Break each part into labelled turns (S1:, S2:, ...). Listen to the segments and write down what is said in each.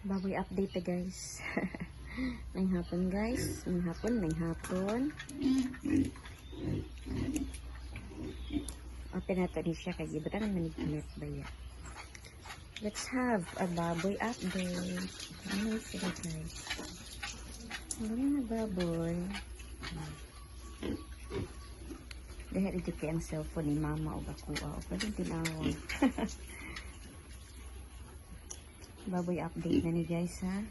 S1: Baboy update na guys. May hapon guys. May hapon. Open na to siya kay gibatan man ni ba ya. Let's have a baboy update. Ano sila guys? Ano nga baboy? Dahil ito kaya ang cellphone ni mama o bakua o pwedeng tinawag. Baboy update na ni guys ha.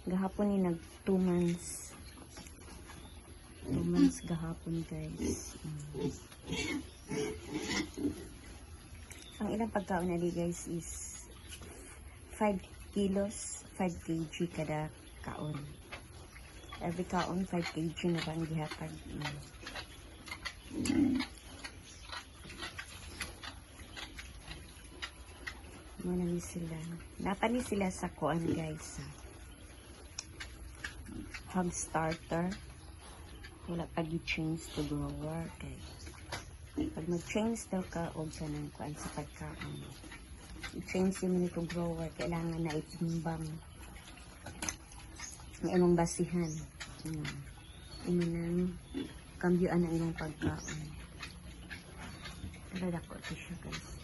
S1: Gahapon ni nag 2 months. 2 months gahapon guys. Ang ilang pagkaon na di guys is 5 kilos, 5 kg kada kaon. Every kaon 5 kg na ba ang gihatag. Muna ni sila. Napani sila sa kuan guys. Hog starter. Wala pag i-change to grower. Okay. Pag mag-change daw ka o ka ng kuan sa pagkaon. I-change mo nito grower. Kailangan na itimbang. May imong basihan. Iminang kambyuan ang imong pagkaon. Talaga ko ito siya guys.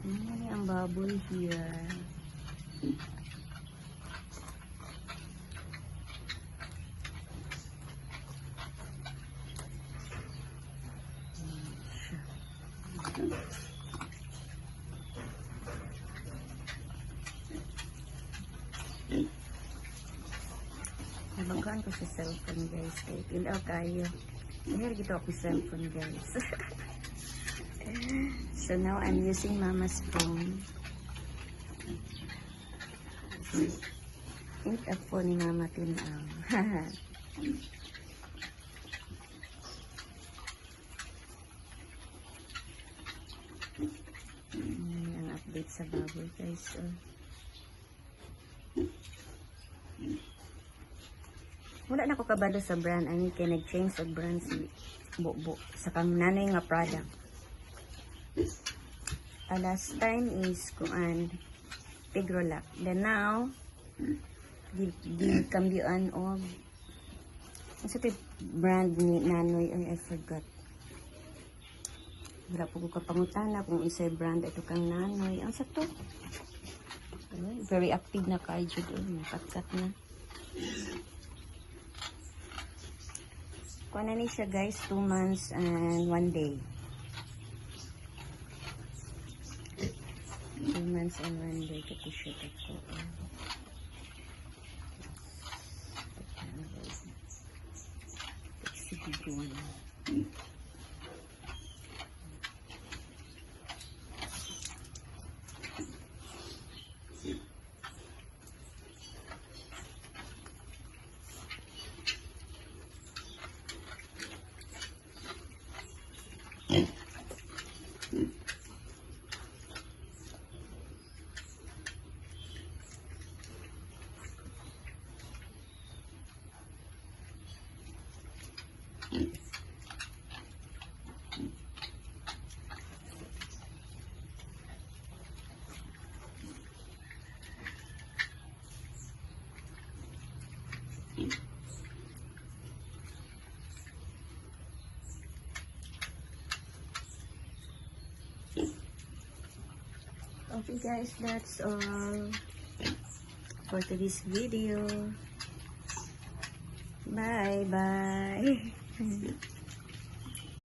S1: Ano ang baboy here? Nabagaan ko sa cellphone guys. Ilaw kayo. Mahal gito ako sa cellphone guys. So now I'm using mama's phone. Think a phone ni mama tinaw. Ang update sa baboy guys. Wala na ko kabalo sa brand. I mean, kaya nag-change sa brand si Bobo. Sa kang nanay nga product. Last time is kuan Tigrolac. Then now di kambyuan og sa brand ni Nanoy. I forgot. Wala po ko kapangutana kung isa'y brand ito kang Nanoy. Ang sa to? Very active na kayo doon. Nakakat na. Kuha na ni siya guys. 2 months and 1 day. 2 months and 1 day. Katishoot ako. Sige doon. Okay guys, that's all for today's video. Bye bye.